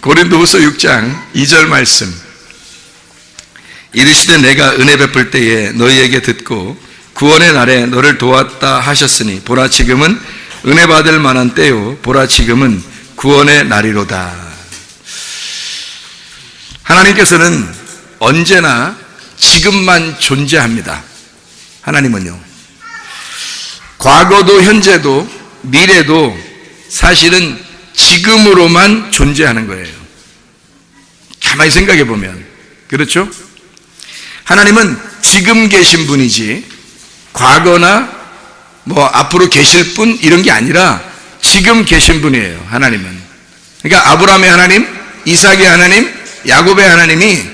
고린도후서 6장 2절 말씀. 이르시되 내가 은혜 베풀 때에 너희에게 듣고 구원의 날에 너를 도왔다 하셨으니 보라 지금은 은혜 받을 만한 때요 보라 지금은 구원의 날이로다. 하나님께서는 언제나 지금만 존재합니다. 하나님은요, 과거도 현재도 미래도 사실은 지금으로만 존재하는 거예요. 가만히 생각해 보면 그렇죠? 하나님은 지금 계신 분이지 과거나 뭐 앞으로 계실 분 이런 게 아니라 지금 계신 분이에요. 하나님은. 그러니까 아브라함의 하나님, 이삭의 하나님, 야곱의 하나님이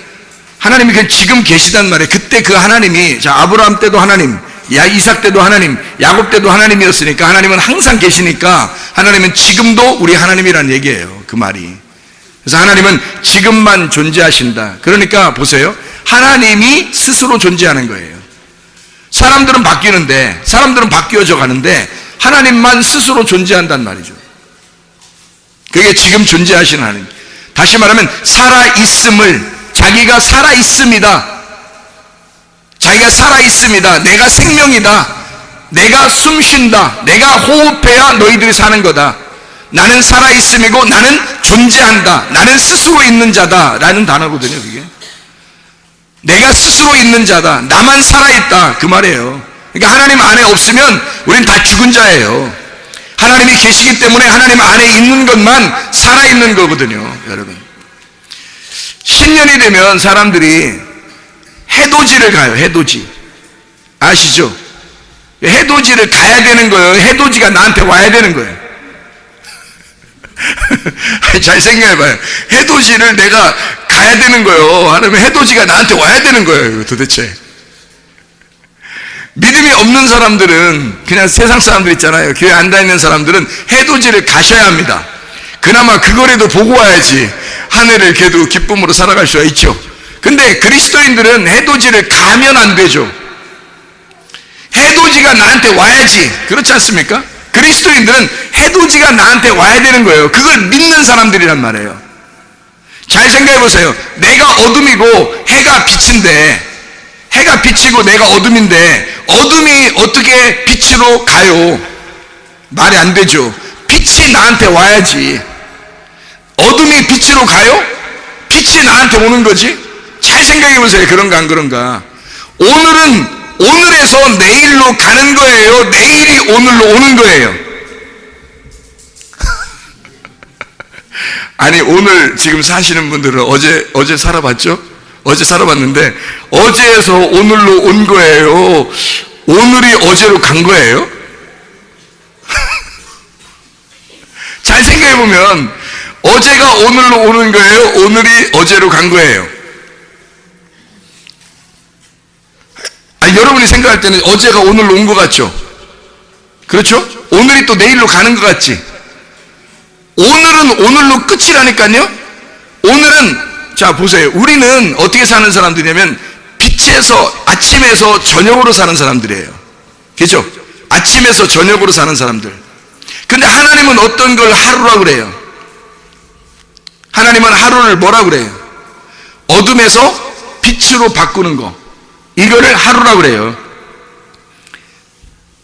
그냥 지금 계시단 말이에요. 그때 그 하나님이, 자, 아브라함 때도 하나님, 이삭 때도 하나님, 야곱 때도 하나님이었으니까 하나님은 항상 계시니까 하나님은 지금도 우리 하나님이라는 얘기예요. 그 말이. 그래서 하나님은 지금만 존재하신다. 그러니까 보세요. 하나님이 스스로 존재하는 거예요. 사람들은 바뀌는데, 사람들은 바뀌어져 가는데 하나님만 스스로 존재한단 말이죠. 그게 지금 존재하시는 하나님. 다시 말하면 살아있음을, 자기가 살아있습니다. 자기가 살아있습니다. 내가 생명이다. 내가 숨쉰다. 내가 호흡해야 너희들이 사는 거다. 나는 살아있음이고 나는 존재한다. 나는 스스로 있는 자다 라는 단어거든요. 그게 내가 스스로 있는 자다. 나만 살아있다 그 말이에요. 그러니까 하나님 안에 없으면 우린 다 죽은 자예요. 하나님이 계시기 때문에 하나님 안에 있는 것만 살아있는 거거든요. 여러분, 신년이 되면 사람들이 해돋이를 가요. 해돋이 아시죠? 해돋이를 가야 되는 거예요. 해돋이가 나한테 와야 되는 거예요. 잘 생각해봐요. 해돋이를 내가 가야 되는 거예요. 하나님, 해돋이가 나한테 와야 되는 거예요. 도대체 믿음이 없는 사람들은, 그냥 세상 사람들 있잖아요. 교회 안 다니는 사람들은 해돋이를 가셔야 합니다. 그나마 그거라도 보고 와야지 하늘을 걔도 기쁨으로 살아갈 수가 있죠. 근데 그리스도인들은 해돋이를 가면 안 되죠. 해돋이가 나한테 와야지. 그렇지 않습니까? 그리스도인들은 해돋이가 나한테 와야 되는 거예요. 그걸 믿는 사람들이란 말이에요. 잘 생각해 보세요. 내가 어둠이고 해가 빛인데, 해가 빛이고 내가 어둠인데 어둠이 어떻게 빛으로 가요? 말이 안 되죠. 빛이 나한테 와야지. 어둠이 빛으로 가요? 빛이 나한테 오는 거지. 잘 생각해 보세요. 그런가 안 그런가? 오늘은 오늘에서 내일로 가는 거예요? 내일이 오늘로 오는 거예요? 아니, 오늘 지금 사시는 분들은 어제 살아봤죠? 어제 살아봤는데 어제에서 오늘로 온 거예요? 오늘이 어제로 간 거예요? 잘 생각해 보면 어제가 오늘로 오는 거예요? 오늘이 어제로 간 거예요? 여러분이 생각할 때는 어제가 오늘로 온 것 같죠? 그렇죠? 오늘이 또 내일로 가는 것 같지? 오늘은 오늘로 끝이라니까요? 오늘은, 자, 보세요. 우리는 어떻게 사는 사람들이냐면 빛에서, 아침에서 저녁으로 사는 사람들이에요. 그죠? 아침에서 저녁으로 사는 사람들. 근데 하나님은 어떤 걸 하루라고 그래요? 하나님은 하루를 뭐라고 그래요? 어둠에서 빛으로 바꾸는 거, 이거를 하루라고 그래요.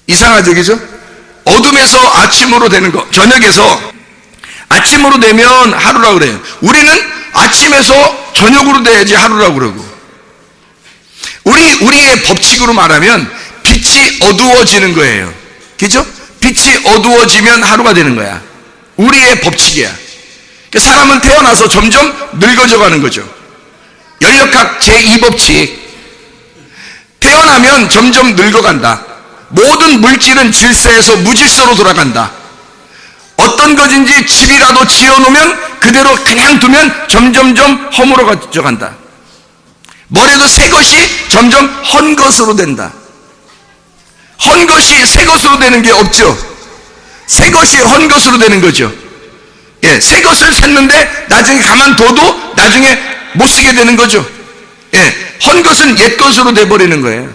이상하죠, 그죠? 어둠에서 아침으로 되는 거, 저녁에서 아침으로 되면 하루라고 그래요. 우리는 아침에서 저녁으로 돼야지 하루라고 그러고, 우리의 법칙으로 말하면 빛이 어두워지는 거예요. 그죠? 빛이 어두워지면 하루가 되는 거야. 우리의 법칙이야. 사람은 태어나서 점점 늙어져 가는 거죠. 연력학 제2법칙. 태어나면 점점 늙어간다. 모든 물질은 질서에서 무질서로 돌아간다. 어떤 것인지 집이라도 지어놓으면 그대로 그냥 두면 점점점 허물어져 간다. 뭐래도 새 것이 점점 헌 것으로 된다. 헌 것이 새 것으로 되는 게 없죠. 새 것이 헌 것으로 되는 거죠. 예, 새 것을 샀는데 나중에 가만둬도 나중에 못 쓰게 되는 거죠. 예, 헌 것은 옛 것으로 돼버리는 거예요.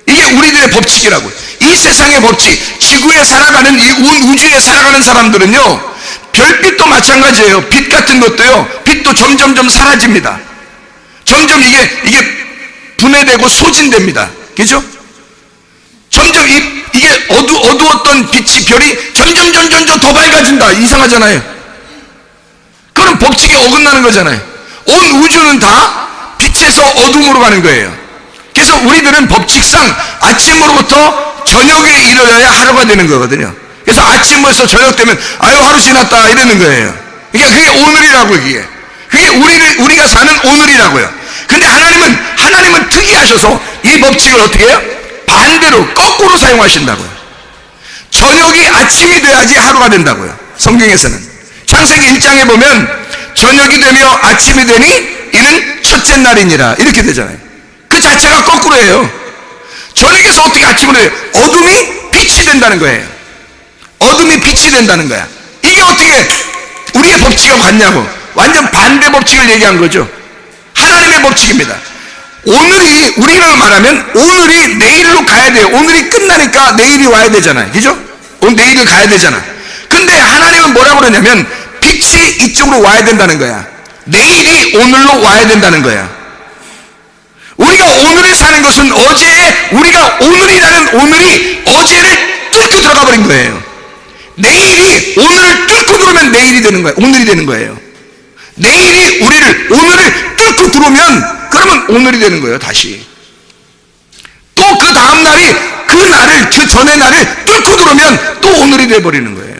이게 우리들의 법칙이라고요. 이 세상의 법칙, 지구에 살아가는, 이 온 우주에 살아가는 사람들은요, 별빛도 마찬가지예요. 빛 같은 것도요, 빛도 점점점 사라집니다. 점점 이게 분해되고 소진됩니다. 그죠? 점점 이게 어두웠던 빛이, 별이 점점 더 밝아진다. 이상하잖아요. 그럼 법칙에 어긋나는 거잖아요. 온 우주는 다 빛에서 어둠으로 가는 거예요. 그래서 우리들은 법칙상 아침으로부터 저녁에 이르러야 하루가 되는 거거든요. 그래서 아침에서 저녁 되면 아유 하루 지났다 이러는 거예요. 그게 오늘이라고. 그게 우리가 사는 오늘이라고요. 근데 하나님은 특이하셔서 이 법칙을 어떻게 해요? 반대로 거꾸로 사용하신다고요. 저녁이 아침이 돼야지 하루가 된다고요. 성경에서는 창세기 1장에 보면 저녁이 되며 아침이 되니 이는 첫째 날이니라 이렇게 되잖아요. 그 자체가 거꾸로예요. 저녁에서 어떻게 아침으로 돼요? 어둠이 빛이 된다는 거예요. 어둠이 빛이 된다는 거야. 이게 어떻게 우리의 법칙하고 같냐고. 완전 반대 법칙을 얘기한 거죠. 하나님의 법칙입니다. 우리로 말하면 오늘이 내일로 가야 돼요. 오늘이 끝나니까 내일이 와야 되잖아요. 그죠? 내일을 가야 되잖아. 근데 하나님은 뭐라고 그러냐면 빛이 이쪽으로 와야 된다는 거야. 내일이 오늘로 와야 된다는 거야. 우리가 오늘에 사는 것은 우리가 오늘이 어제를 뚫고 들어가 버린 거예요. 내일이 오늘을 뚫고 들어오면 내일이 되는 거예요. 오늘이 되는 거예요. 내일이 오늘을 뚫고 들어오면 그러면 오늘이 되는 거예요. 다시 또 그 다음 날이 그 전의 날을 뚫고 들어오면 또 오늘이 돼버리는 거예요.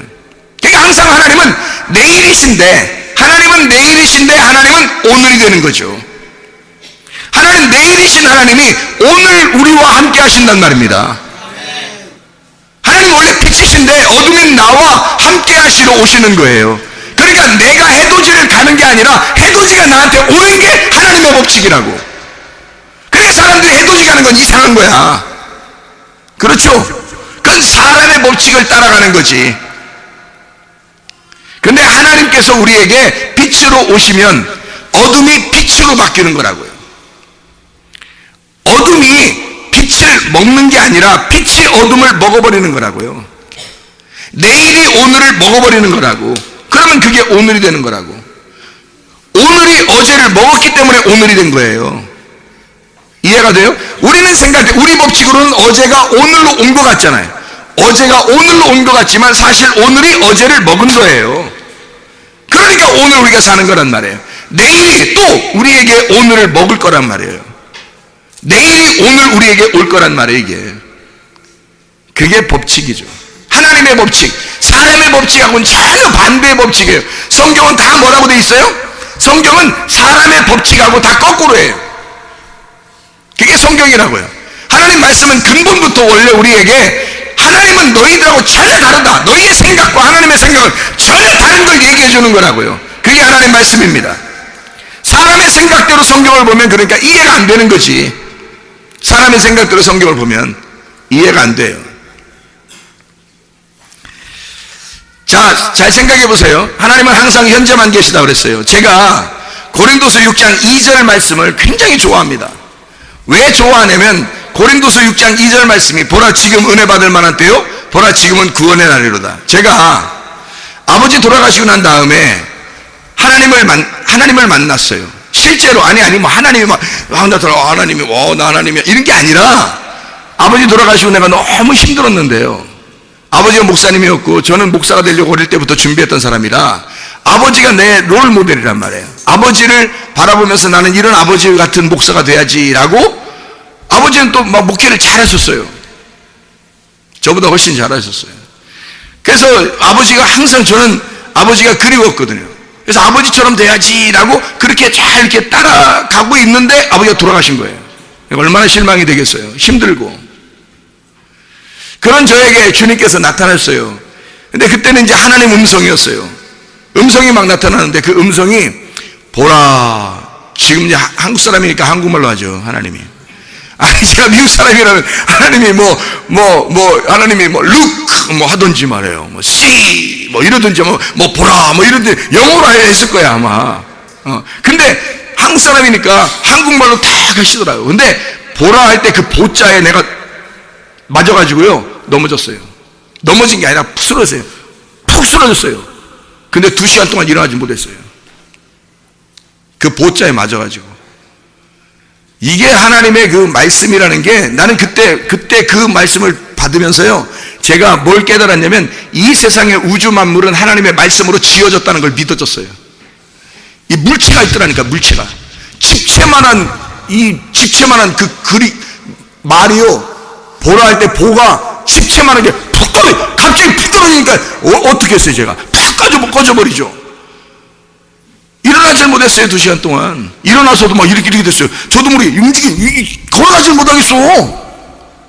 그러니까 항상 하나님은 내일이신데 하나님은 오늘이 되는 거죠. 하나님 내일이신 하나님이 오늘 우리와 함께 하신단 말입니다. 하나님 원래 빛이신데 어둠인 나와 함께 하시러 오시는 거예요. 그러니까 내가 해돋이를 가는 게 아니라 해돋이가 나한테 오는 게 하나님의 법칙이라고. 그러니까 사람들이 해돋이 가는 건 이상한 거야. 그렇죠? 그건 사람의 법칙을 따라가는 거지. 근데 하나님께서 우리에게 빛으로 오시면 어둠이 빛으로 바뀌는 거라고요. 어둠이 빛을 먹는 게 아니라 빛이 어둠을 먹어버리는 거라고요. 내일이 오늘을 먹어버리는 거라고. 그러면 그게 오늘이 되는 거라고. 오늘이 어제를 먹었기 때문에 오늘이 된 거예요. 이해가 돼요? 우리는 생각해, 우리 법칙으로는 어제가 오늘로 온 것 같잖아요. 어제가 오늘로 온 것 같지만 사실 오늘이 어제를 먹은 거예요. 그러니까 오늘 우리가 사는 거란 말이에요. 내일이 또 우리에게 오늘을 먹을 거란 말이에요. 내일이 오늘 우리에게 올 거란 말이에요. 이게 그게 법칙이죠. 하나님의 법칙, 사람의 법칙하고는 전혀 반대의 법칙이에요. 성경은 다 뭐라고 돼 있어요? 성경은 사람의 법칙하고 다 거꾸로 해요. 그게 성경이라고요. 하나님 말씀은 근본부터 원래 우리에게 하나님은 너희들하고 전혀 다르다. 너희의 생각과 하나님의 생각은 전혀 다른 걸 얘기해 주는 거라고요. 그게 하나님 말씀입니다. 사람의 생각대로 성경을 보면 그러니까 이해가 안 되는 거지. 사람의 생각대로 성경을 보면 이해가 안 돼요. 자, 잘 생각해 보세요. 하나님은 항상 현재만 계시다고 그랬어요. 제가 고린도서 6장 2절 말씀을 굉장히 좋아합니다. 왜 좋아하냐면 고린도서 6장 2절 말씀이 보라 지금 은혜 받을 만한 때요, 보라 지금은 구원의 날이로다. 제가 아버지 돌아가시고 난 다음에 하나님을 만났어요. 실제로 뭐 하나님이 나 하나님이야 이런 게 아니라 아버지 돌아가시고 내가 너무 힘들었는데요. 아버지가 목사님이었고 저는 목사가 되려고 어릴 때부터 준비했던 사람이라 아버지가 내 롤 모델이란 말이에요. 아버지를 바라보면서 나는 이런 아버지 같은 목사가 돼야지라고. 아버지는 또 막 목회를 잘하셨어요. 저보다 훨씬 잘하셨어요. 그래서 아버지가 항상 저는 아버지가 그리웠거든요. 그래서 아버지처럼 돼야지라고 그렇게 잘 이렇게 따라가고 있는데 아버지가 돌아가신 거예요. 얼마나 실망이 되겠어요. 힘들고. 그런 저에게 주님께서 나타났어요. 근데 그때는 이제 하나님 음성이었어요. 음성이 막 나타나는데 그 음성이 보라, 지금 이제 한국 사람이니까 한국말로 하죠. 하나님이. 아니 제가 미국 사람이라면 하나님이 하나님이 look 하던지 말해요. see 이러든지 보라 이러든지 영어로 했을 거야 아마. 근데 한국 사람이니까 한국말로 다 하시더라고요. 근데 보라 할 때 그 보자에 내가 맞아가지고요 넘어졌어요. 넘어진 게 아니라 푹 쓰러졌어요. 근데 2시간 동안 일어나지 못했어요. 그 보자에 맞아가지고. 이게 하나님의 그 말씀이라는 게, 나는 그때 그 말씀을 받으면서요, 제가 뭘 깨달았냐면, 이 세상의 우주 만물은 하나님의 말씀으로 지어졌다는 걸 믿어졌어요. 이 물체가 있더라니까, 물체가. 집채만한 그 말이요, 보라 할 때 보가 집채만한 게 갑자기 푹 떨어지니까 어떻게 했어요, 제가? 푹 꺼져버리죠. 일어나질 못했어요, 2시간 동안. 일어나서도 막 이렇게 됐어요. 저도 모르게 걸어가질 못하겠어.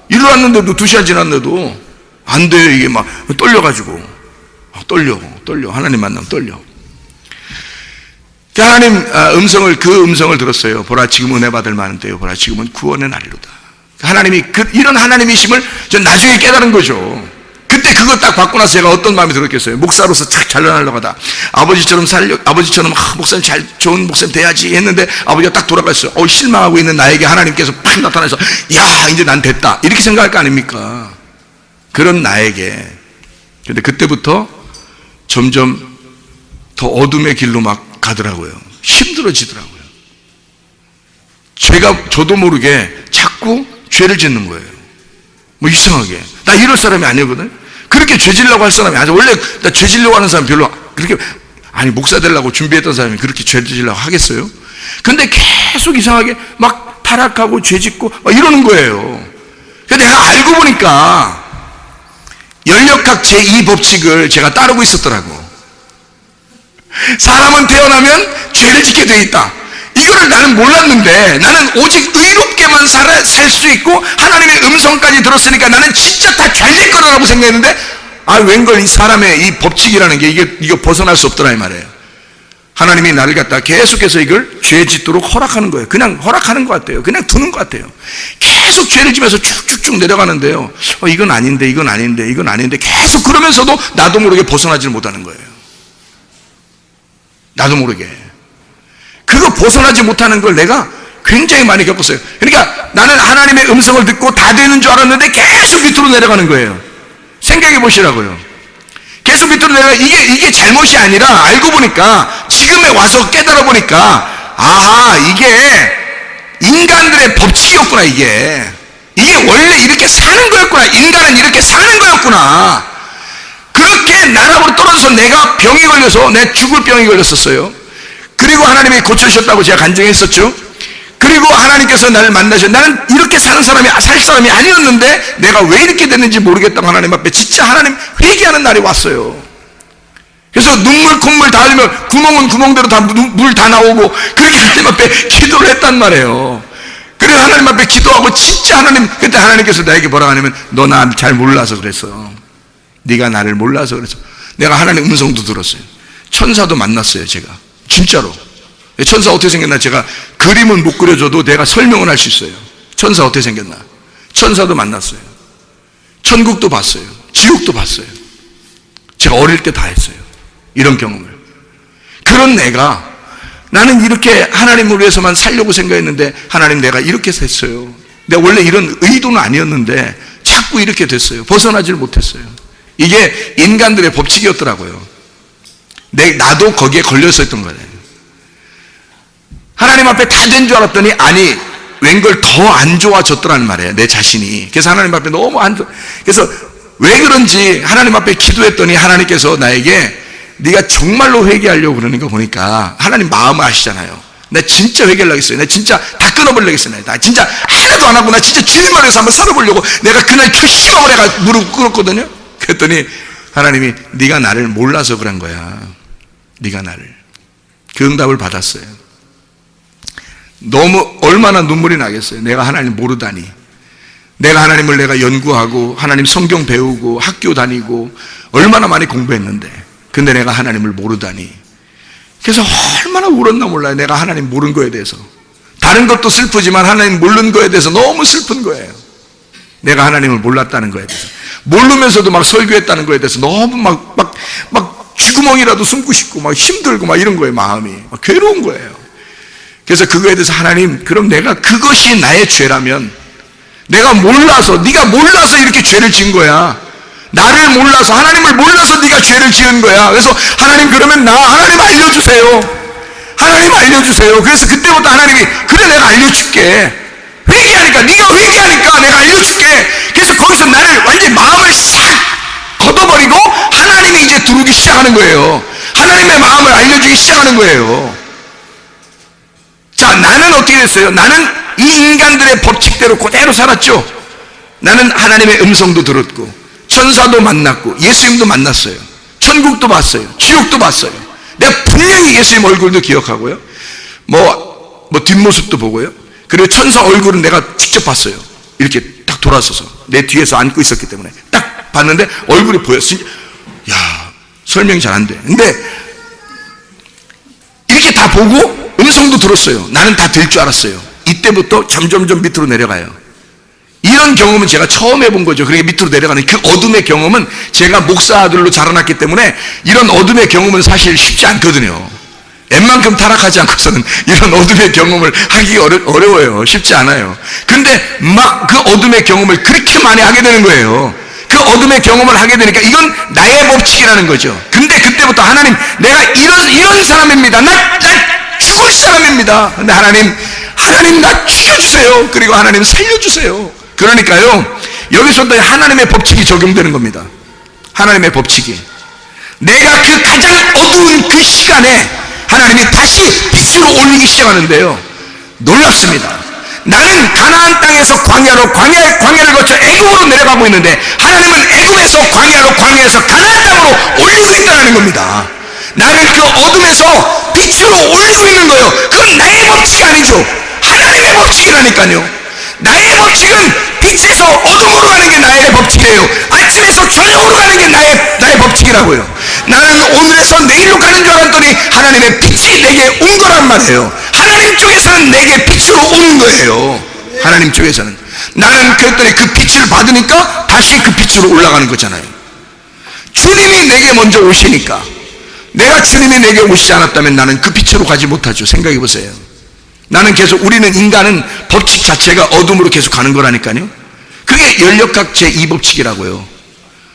일어났는데도 2시간 지났는데도 안 돼요. 이게 막 떨려가지고. 떨려. 하나님 만나면 떨려. 하나님 그 음성을 들었어요. 보라, 지금 은혜 받을 만한 때요. 보라, 지금은 구원의 날이로다. 하나님이 이런 하나님이심을 전 나중에 깨달은 거죠. 그때 그거 딱 받고 나서 제가 어떤 마음이 들었겠어요. 목사로서 탁 잘나가려고 하다 아버지처럼 목사님 좋은 목사님 돼야지 했는데 아버지가 딱 돌아갔어요. 실망하고 있는 나에게 하나님께서 팍 나타나서 야, 이제 난 됐다, 이렇게 생각할 거 아닙니까? 그런 나에게. 근데 그때부터 점점 더 어둠의 길로 막 가더라고요. 힘들어지더라고요. 저도 모르게 자꾸 죄를 짓는 거예요. 뭐 이상하게. 나 이럴 사람이 아니거든. 그렇게 죄 지려고 할 사람이 아니야. 원래 나 죄 지려고 하는 사람 별로 그렇게, 목사 되려고 준비했던 사람이 그렇게 죄 지려고 하겠어요? 근데 계속 이상하게 막 타락하고 죄 짓고 막 이러는 거예요. 근데 내가 알고 보니까 연력학 제2법칙을 제가 따르고 있었더라고. 사람은 태어나면 죄를 짓게 돼 있다. 이거를 나는 몰랐는데, 나는 오직 의롭게만 살 수 있고 하나님의 음성까지 들었으니까 나는 진짜 다 잘 될 거라고 생각했는데, 웬걸 이 사람의 이 법칙이라는 게 이거 벗어날 수 없더라 이 말이에요. 하나님이 나를 갖다 계속해서 이걸 죄 짓도록 허락하는 거예요. 그냥 허락하는 것 같아요. 그냥 두는 것 같아요. 계속 죄를 지면서 쭉쭉쭉 내려가는데요, 이건 아닌데 계속 그러면서도 나도 모르게 벗어나질 못하는 거예요. 나도 모르게. 그거 벗어나지 못하는 걸 내가 굉장히 많이 겪었어요. 그러니까 나는 하나님의 음성을 듣고 다 되는 줄 알았는데 계속 밑으로 내려가는 거예요. 생각해 보시라고요. 계속 밑으로 내려가. 이게 잘못이 아니라 알고 보니까, 지금에 와서 깨달아 보니까, 이게 인간들의 법칙이었구나. 이게 원래 이렇게 사는 거였구나. 인간은 이렇게 사는 거였구나. 그렇게 나락으로 떨어져서 내가 병이 걸려서 내 죽을 병이 걸렸었어요. 그리고 하나님이 고쳐주셨다고 제가 간증했었죠. 그리고 하나님께서 나를 만나셔서, 나는 이렇게 살 사람이 아니었는데 내가 왜 이렇게 됐는지 모르겠다고 하나님 앞에 진짜 하나님 회개하는 날이 왔어요. 그래서 눈물 콧물 다 흘리면 구멍은 구멍대로 다 물 다 나오고, 그렇게 하나님 앞에 기도를 했단 말이에요. 그래서 하나님 앞에 기도하고 진짜 그때 하나님께서 나에게 뭐라고 하냐면, 너 나 잘 몰라서 그랬어. 네가 나를 몰라서 그랬어. 내가 하나님 음성도 들었어요. 천사도 만났어요. 제가 진짜로. 천사 어떻게 생겼나, 제가 그림은 못 그려줘도 내가 설명을 할 수 있어요. 천사 어떻게 생겼나. 천사도 만났어요. 천국도 봤어요. 지옥도 봤어요. 제가 어릴 때 다 했어요. 이런 경험을. 그런 나는 이렇게 하나님을 위해서만 살려고 생각했는데, 하나님 내가 이렇게 됐어요. 내가 원래 이런 의도는 아니었는데 자꾸 이렇게 됐어요. 벗어나질 못했어요. 이게 인간들의 법칙이었더라고요. 나도 거기에 걸려 있었던 거예요. 하나님 앞에 다 된 줄 알았더니, 웬걸 더 안 좋아졌더라는 말이에요. 내 자신이. 그래서 하나님 앞에 너무 그래서 왜 그런지 하나님 앞에 기도했더니, 하나님께서 나에게 네가 정말로 회개하려고 그러는 거 보니까, 하나님 마음을 아시잖아요. 나 진짜 회개하려고 했어요. 나 진짜 다 끊어버리려고 했어요. 나 진짜 하나도 안 하고 나 진짜 주님을 위해서 한번 살아보려고 내가 그날 결심하고 내가 무릎 꿇었거든요. 그랬더니 하나님이 네가 나를 몰라서 그런 거야. 네가 나를. 그 응답을 받았어요. 얼마나 눈물이 나겠어요. 내가 하나님 모르다니. 내가 하나님을 연구하고 하나님 성경 배우고 학교 다니고 얼마나 많이 공부했는데, 근데 내가 하나님을 모르다니. 그래서 얼마나 울었나 몰라요. 내가 하나님 모르는 거에 대해서. 다른 것도 슬프지만 하나님 모르는 거에 대해서 너무 슬픈 거예요. 내가 하나님을 몰랐다는 거에 대해서. 모르면서도 막 설교했다는 거에 대해서 너무 막 쥐구멍이라도 숨고 싶고 막 힘들고 막 이런 거예요. 마음이 막 괴로운 거예요. 그래서 그거에 대해서 하나님, 그럼 내가 그것이 나의 죄라면, 내가 몰라서, 네가 몰라서 이렇게 죄를 진 거야. 나를 몰라서, 하나님을 몰라서 네가 죄를 지은 거야. 그래서 하나님, 그러면 하나님 알려주세요. 하나님 알려주세요. 그래서 그때부터 하나님이, 그래 내가 알려줄게. 회개하니까, 네가 회개하니까 내가 알려줄게. 그래서 거기서 나를 완전히 마음을 싹 걷어버리고 하나님이 이제 들어오기 시작하는 거예요. 하나님의 마음을 알려주기 시작하는 거예요. 자, 나는 어떻게 됐어요? 나는 이 인간들의 법칙대로 그대로 살았죠. 나는 하나님의 음성도 들었고, 천사도 만났고, 예수님도 만났어요. 천국도 봤어요. 지옥도 봤어요. 내가 분명히 예수님 얼굴도 기억하고요. 뭐 뒷모습도 보고요. 그리고 천사 얼굴은 내가 직접 봤어요. 이렇게 딱 돌아서서 내 뒤에서 앉고 있었기 때문에 딱 봤는데 얼굴이 보였어요. 야, 설명이 잘 안 돼. 근데 이렇게 다 보고 음성도 들었어요. 나는 다 될 줄 알았어요. 이때부터 점점점 밑으로 내려가요. 이런 경험은 제가 처음 해본 거죠. 그러니까 밑으로 내려가는 그 어둠의 경험은, 제가 목사 아들로 자라났기 때문에 이런 어둠의 경험은 사실 쉽지 않거든요. 웬만큼 타락하지 않고서는 이런 어둠의 경험을 하기 어려워요. 쉽지 않아요. 근데 막 그 어둠의 경험을 그렇게 많이 하게 되는 거예요. 그 어둠의 경험을 하게 되니까 이건 나의 법칙이라는 거죠. 근데 그때부터 하나님, 내가 이런 사람입니다. 나 죽을 사람입니다. 근데 하나님 나 죽여주세요. 그리고 하나님 살려주세요. 그러니까요, 여기서부터 하나님의 법칙이 적용되는 겁니다. 하나님의 법칙이. 내가 그 가장 어두운 그 시간에 하나님이 다시 빛으로 올리기 시작하는데요, 놀랍습니다. 나는 가나안 땅에서 광야를 거쳐 애굽으로 내려가고 있는데, 하나님은 애굽에서 광야에서 가나안 땅으로 올리고 있다는 겁니다. 나는 그 어둠에서 빛으로 올리고 있는 거예요. 그건 나의 법칙이 아니죠. 하나님의 법칙이라니까요. 나의 법칙은 빛에서 어둠으로 가는 게 나의 법칙이에요. 아침에서 저녁으로 가는 게 나의 법칙이라고요. 나는 오늘에서 내일로 가는 줄 알았더니 하나님의 빛이 내게 온 거란 말이에요. 하나님 쪽에서는 내게 빛으로 오는 거예요. 하나님 쪽에서는. 나는 그랬더니 그 빛을 받으니까 다시 그 빛으로 올라가는 거잖아요. 주님이 내게 먼저 오시니까. 내가 주님이 내게 오시지 않았다면 나는 그 빛으로 가지 못하죠. 생각해 보세요. 나는 계속, 우리는 인간은 법칙 자체가 어둠으로 계속 가는 거라니까요. 그게 연력학 제2법칙이라고요.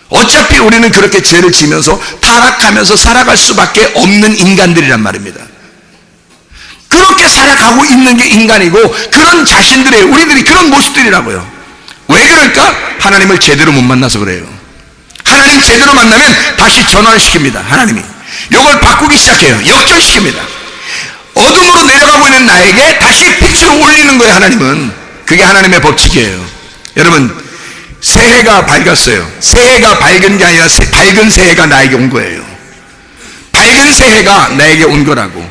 어차피 우리는 그렇게 죄를 지면서 타락하면서 살아갈 수밖에 없는 인간들이란 말입니다. 그렇게 살아가고 있는 게 인간이고, 그런 자신들의, 우리들이 그런 모습들이라고요. 왜 그럴까? 하나님을 제대로 못 만나서 그래요. 하나님 제대로 만나면 다시 전환을 시킵니다. 하나님이 이걸 바꾸기 시작해요. 역전시킵니다. 어둠으로 내려가고 있는 나에게 다시 빛으로 올리는 거예요. 하나님은. 그게 하나님의 법칙이에요. 여러분, 새해가 밝았어요. 새해가 밝은 게 아니라 밝은 새해가 나에게 온 거예요. 밝은 새해가 나에게 온 거라고.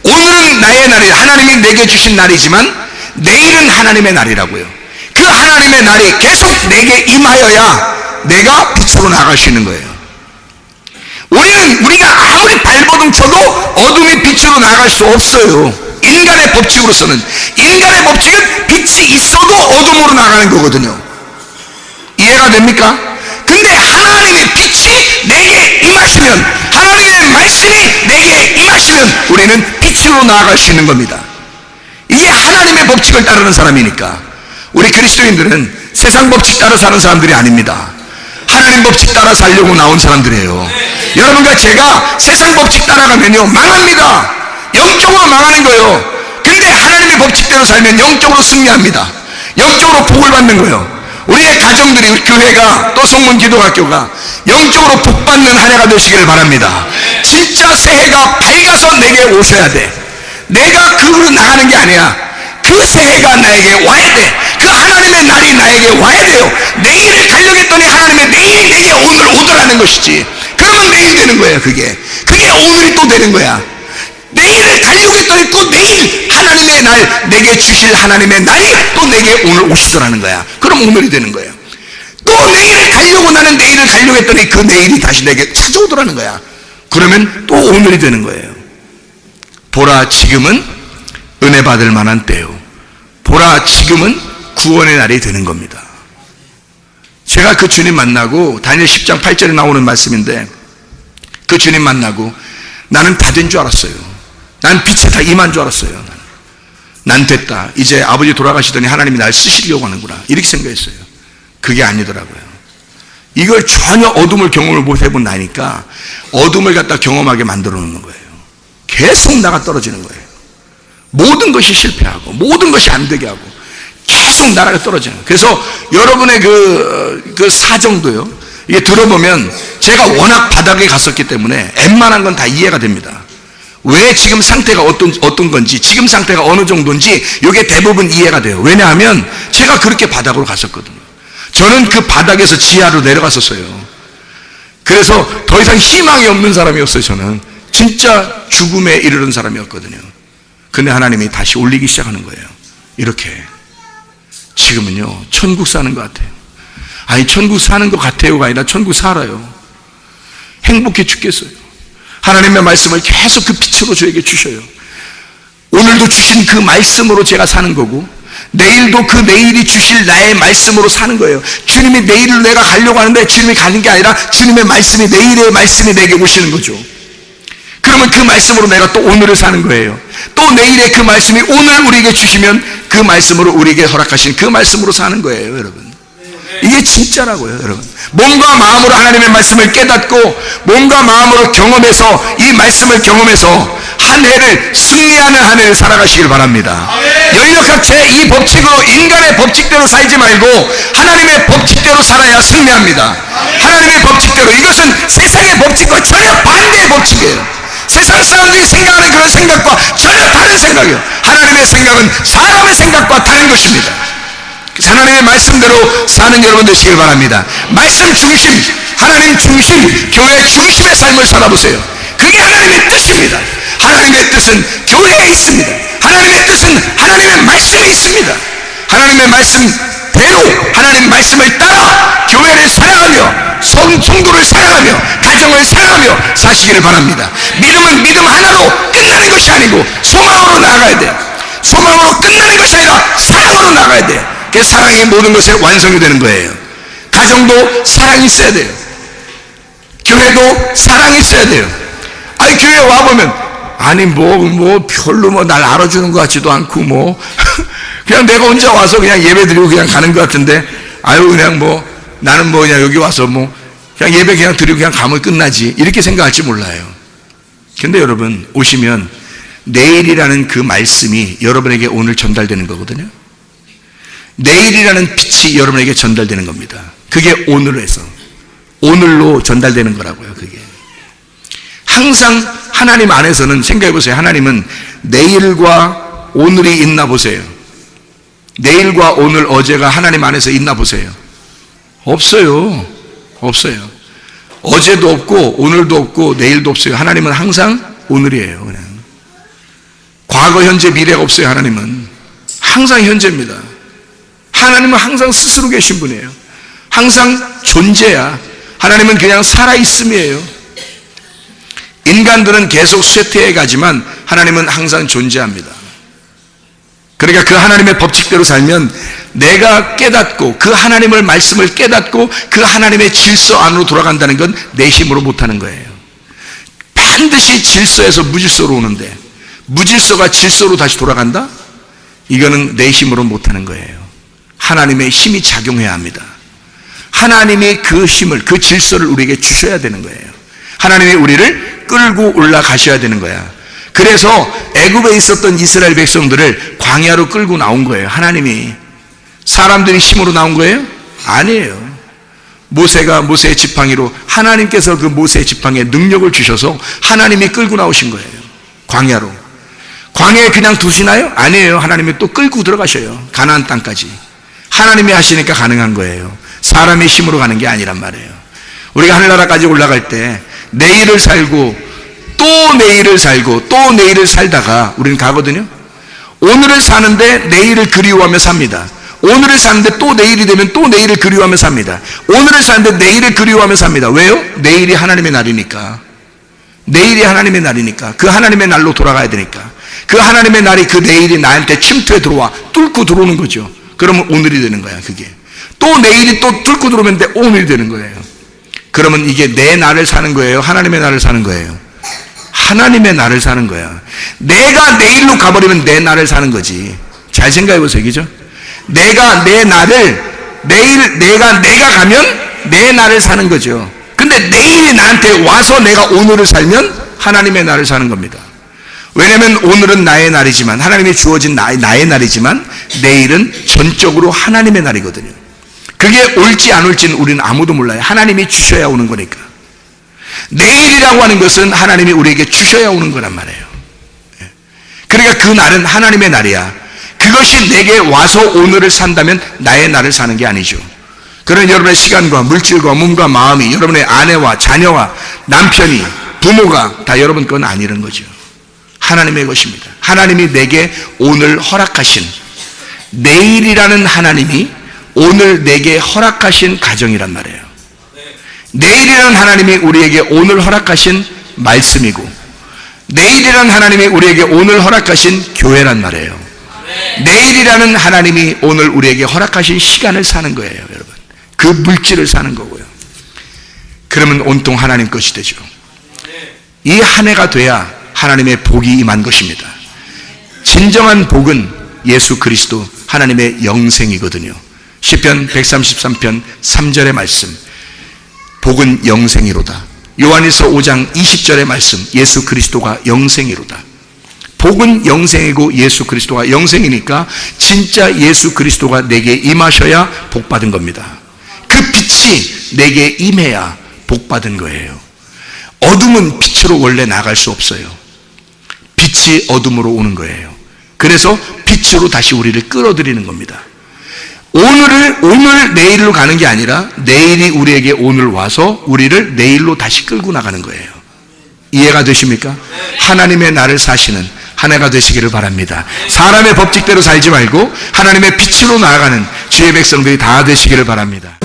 오늘은 나의 날이, 하나님이 내게 주신 날이지만 내일은 하나님의 날이라고요. 그 하나님의 날이 계속 내게 임하여야 내가 빛으로 나갈 수 있는 거예요. 우리가 아무리 발버둥 쳐도 어둠이 빛으로 나갈 수 없어요. 인간의 법칙으로서는. 인간의 법칙은 빛이 있어도 어둠으로 나가는 거거든요. 이해가 됩니까? 근데 하나님의 빛이 내게 임하시면, 하나님의 말씀이 내게 임하시면 우리는 빛으로 나아갈 수 있는 겁니다. 이게 하나님의 법칙을 따르는 사람이니까. 우리 그리스도인들은 세상 법칙 따라 사는 사람들이 아닙니다. 하나님 법칙 따라 살려고 나온 사람들이에요. 여러분과 제가 세상 법칙 따라가면요, 망합니다. 영적으로 망하는 거예요. 근데 하나님의 법칙대로 살면 영적으로 승리합니다. 영적으로 복을 받는 거예요. 우리의 가정들이, 우리 교회가, 또 성문 기도학교가 영적으로 복받는 한 해가 되시기를 바랍니다. 진짜 새해가 밝아서 내게 오셔야 돼. 내가 그로 나가는 게 아니야. 그 새해가 나에게 와야 돼. 그 하나님의 날이 나에게 와야 돼요. 내일을 가려고 했더니 하나님의 내일이 내게 오늘 오더라는 것이지. 그러면 내일 되는 거예요. 그게 오늘이 또 되는 거야. 내일을 가려고 했더니 또 내일 하나님의 날, 내게 주실 하나님의 날이 또 내게 오늘 오시더라는 거야. 그럼 오늘이 되는 거예요. 또 내일을 가려고, 나는 내일을 가려고 했더니 그 내일이 다시 내게 찾아오더라는 거야. 그러면 또 오늘이 되는 거예요. 보라, 지금은 은혜 받을 만한 때요. 보라, 지금은 구원의 날이 되는 겁니다. 제가 그 주님 만나고, 다니엘 10장 8절에 나오는 말씀인데, 그 주님 만나고 나는 다 된 줄 알았어요. 난 빛에 다 임한 줄 알았어요. 난 됐다. 이제 아버지 돌아가시더니 하나님이 날 쓰시려고 하는구나. 이렇게 생각했어요. 그게 아니더라고요. 이걸 전혀 어둠을 경험을 못 해본 나니까 어둠을 갖다 경험하게 만들어 놓는 거예요. 계속 나가 떨어지는 거예요. 모든 것이 실패하고 모든 것이 안 되게 하고 계속 나라가 떨어지는 거예요. 그래서 여러분의 그 사정도요, 이게 들어보면 제가 워낙 바닥에 갔었기 때문에 웬만한 건 다 이해가 됩니다. 왜 지금 상태가 어떤 건지, 지금 상태가 어느 정도인지 이게 대부분 이해가 돼요. 왜냐하면 제가 그렇게 바닥으로 갔었거든요. 저는 그 바닥에서 지하로 내려갔었어요. 그래서 더 이상 희망이 없는 사람이었어요. 저는 진짜 죽음에 이르는 사람이었거든요. 근데 하나님이 다시 올리기 시작하는 거예요. 이렇게. 지금은요, 천국 사는 것 같아요. 아니, 천국 사는 것 같아요가 아니라 천국 살아요. 행복해 죽겠어요. 하나님의 말씀을 계속 그 빛으로 저에게 주셔요. 오늘도 주신 그 말씀으로 제가 사는 거고, 내일도 그 내일이 주실 나의 말씀으로 사는 거예요. 주님이 내일로 내가 가려고 하는데 주님이 가는 게 아니라 주님의 말씀이, 내일의 말씀이 내게 오시는 거죠. 그러면 그 말씀으로 내가 또 오늘을 사는 거예요. 또 내일의 그 말씀이 오늘 우리에게 주시면 그 말씀으로 우리에게 허락하신 그 말씀으로 사는 거예요, 여러분. 이게 진짜라고요, 여러분. 몸과 마음으로 하나님의 말씀을 깨닫고 몸과 마음으로 경험해서, 이 말씀을 경험해서 한 해를 승리하는 한 해를 살아가시길 바랍니다. 연력학 제2 법칙으로, 인간의 법칙대로 살지 말고 하나님의 법칙대로 살아야 승리합니다. 하나님의 법칙대로. 이것은 세상의 법칙과 전혀 반대의 법칙이에요. 세상 사람들이 생각하는 그런 생각과 전혀 다른 생각이에요. 하나님의 생각은 사람의 생각과 다른 것입니다. 하나님의 말씀대로 사는 여러분 되시길 바랍니다. 말씀 중심, 하나님 중심, 교회 중심의 삶을 살아보세요. 그게 하나님의 뜻입니다. 하나님의 뜻은 교회에 있습니다. 하나님의 뜻은 하나님의 말씀에 있습니다. 하나님의 말씀대로, 하나님 말씀을 따라 교회를 사랑하며 성도를 사랑하며 가정을 사랑하며 사시기를 바랍니다. 믿음은 믿음 하나로 끝나는 것이 아니고 소망으로 나아가야 돼요. 소망으로 끝나는 것이 아니라 사랑으로 나아가야 돼요. 그 사랑이 모든 것에 완성이 되는 거예요. 가정도 사랑이 있어야 돼요. 교회도 사랑이 있어야 돼요. 아니, 교회 와보면, 아니, 별로 날 알아주는 것 같지도 않고, 그냥 내가 혼자 와서 그냥 예배 드리고 그냥 가는 것 같은데, 아유, 그냥 나는 그냥 여기 와서 그냥 예배 그냥 드리고 그냥 가면 끝나지. 이렇게 생각할지 몰라요. 근데 여러분, 오시면 내일이라는 그 말씀이 여러분에게 오늘 전달되는 거거든요. 내일이라는 빛이 여러분에게 전달되는 겁니다. 그게 오늘로 전달되는 거라고요. 그게 항상 하나님 안에서는, 생각해 보세요. 하나님은 내일과 오늘이 있나 보세요. 내일과 오늘, 어제가 하나님 안에서 있나 보세요. 없어요. 어제도 없고 오늘도 없고 내일도 없어요. 하나님은 항상 오늘이에요. 그냥 과거, 현재, 미래가 없어요. 하나님은 항상 현재입니다. 하나님은 항상 스스로 계신 분이에요. 항상 존재야. 하나님은 그냥 살아있음이에요. 인간들은 계속 쇠퇴해 가지만 하나님은 항상 존재합니다. 그러니까 그 하나님의 법칙대로 살면 내가 깨닫고, 그 하나님의 말씀을 깨닫고 그 하나님의 질서 안으로 돌아간다는 건 내 힘으로 못하는 거예요. 반드시 질서에서 무질서로 오는데, 무질서가 질서로 다시 돌아간다? 이거는 내 힘으로 못하는 거예요. 하나님의 힘이 작용해야 합니다. 하나님이 그 힘을, 그 질서를 우리에게 주셔야 되는 거예요. 하나님이 우리를 끌고 올라가셔야 되는 거야. 그래서 애굽에 있었던 이스라엘 백성들을 광야로 끌고 나온 거예요. 하나님이. 사람들이 힘으로 나온 거예요? 아니에요. 모세가 모세의 지팡이로, 하나님께서 그 모세의 지팡이에 능력을 주셔서 하나님이 끌고 나오신 거예요. 광야로. 광야에 그냥 두시나요? 아니에요. 하나님이 또 끌고 들어가셔요. 가나안 땅까지. 하나님이 하시니까 가능한 거예요. 사람의 힘으로 가는 게 아니란 말이에요. 우리가 하늘나라까지 올라갈 때 내일을 살고 또 내일을 살고 또 내일을 살다가 우리는 가거든요. 오늘을 사는데 내일을 그리워하며 삽니다. 오늘을 사는데 또 내일이 되면 또 내일을 그리워하며 삽니다. 오늘을 사는데 내일을 그리워하며 삽니다. 왜요? 내일이 하나님의 날이니까. 내일이 하나님의 날이니까. 그 하나님의 날로 돌아가야 되니까. 그 하나님의 날이, 그 내일이 나한테 침투해 들어와 뚫고 들어오는 거죠. 그러면 오늘이 되는 거야. 그게 또 내일이 또 뚫고 들어오면 오늘이 되는 거예요. 그러면 이게 내 날을 사는 거예요? 하나님의 날을 사는 거예요? 하나님의 날을 사는 거야. 내가 내일로 가버리면 내 날을 사는 거지. 잘 생각해 보세요. 그죠? 내가 내 날을, 내가 가면 내 날을 사는 거죠. 근데 내일이 나한테 와서 내가 오늘을 살면 하나님의 날을 사는 겁니다. 왜냐하면 오늘은 나의 날이지만, 하나님이 주어진 나의 날이지만, 내일은 전적으로 하나님의 날이거든요. 그게 올지 안 올지는 우리는 아무도 몰라요. 하나님이 주셔야 오는 거니까. 내일이라고 하는 것은 하나님이 우리에게 주셔야 오는 거란 말이에요. 그러니까 그 날은 하나님의 날이야. 그것이 내게 와서 오늘을 산다면 나의 날을 사는 게 아니죠. 그러나 여러분의 시간과 물질과 몸과 마음이, 여러분의 아내와 자녀와 남편이, 부모가 다 여러분 건 아니라는 거죠. 하나님의 것입니다. 하나님이 내게 오늘 허락하신, 내일이라는 하나님이 오늘 내게 허락하신 가정이란 말이에요. 내일이라는 하나님이 우리에게 오늘 허락하신 말씀이고, 내일이라는 하나님이 우리에게 오늘 허락하신 교회란 말이에요. 내일이라는 하나님이 오늘 우리에게 허락하신 시간을 사는 거예요, 여러분. 그 물질을 사는 거고요. 그러면 온통 하나님 것이 되죠. 이 한 해가 돼야 하나님의 복이 임한 것입니다. 진정한 복은 예수 그리스도 하나님의 영생이거든요. 시편 133편 3절의 말씀, 복은 영생이로다. 요한일서 5장 20절의 말씀, 예수 그리스도가 영생이로다. 복은 영생이고 예수 그리스도가 영생이니까 진짜 예수 그리스도가 내게 임하셔야 복받은 겁니다. 그 빛이 내게 임해야 복받은 거예요. 어둠은 빛으로 원래 나갈 수 없어요. 빛이 어둠으로 오는 거예요. 그래서 빛으로 다시 우리를 끌어들이는 겁니다. 오늘 내일로 가는 게 아니라 내일이 우리에게 오늘 와서 우리를 내일로 다시 끌고 나가는 거예요. 이해가 되십니까? 하나님의 날을 사시는 한 해가 되시기를 바랍니다. 사람의 법칙대로 살지 말고 하나님의 빛으로 나아가는 주의 백성들이 다 되시기를 바랍니다.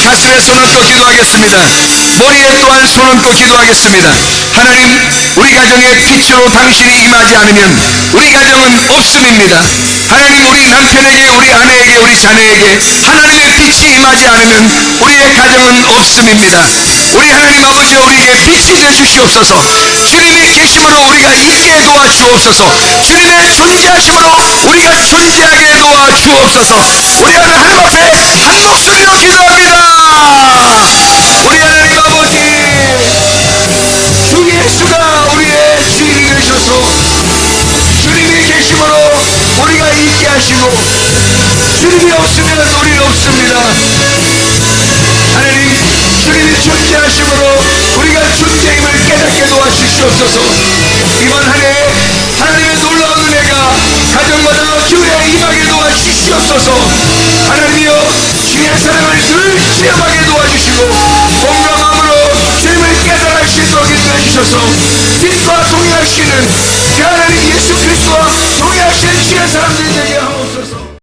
가슴에 손을 얹고 기도하겠습니다. 머리에 또한 손을 얹고 기도하겠습니다. 하나님, 우리 가정의 빛으로 당신이 임하지 않으면 우리 가정은 없음입니다. 하나님, 우리 남편에게, 우리 아내에게, 우리 자녀에게 하나님의 빛이 임하지 않으면 우리의 가정은 없음입니다. 우리 하나님 아버지, 우리에게 빛이 되주시옵소서. 주님의 계심으로 우리가 있게 도와주옵소서. 주님의 존재하심으로 우리가 존재하게 도와주옵소서. 우리 하나님 앞에 한 목소리로 기도합니다. 우리 하나님 아버지, 주 예수가 우리의 주인이 되셔서 주님이 계심으로 우리가 있게 하시고, 주님이 없으면 우리는 없습니다. 하나님, 주님이 존재하심으로 우리가 존재임을 깨닫게 도와주시옵소서. 이번 한 해 하나님의 놀라운 은혜가 가정마다 교회에 임하게 도와주시옵소서. 하나님이여, 주의 사랑을 늘 체험하게 도와주시고 몸과 마음으로 주님을 깨달을 수 있도록 인도해 주셔서 빛과 동행하시는 그 하나님 예수 그리스도와 동행하시는 주의 사람들이 되게 하옵소서.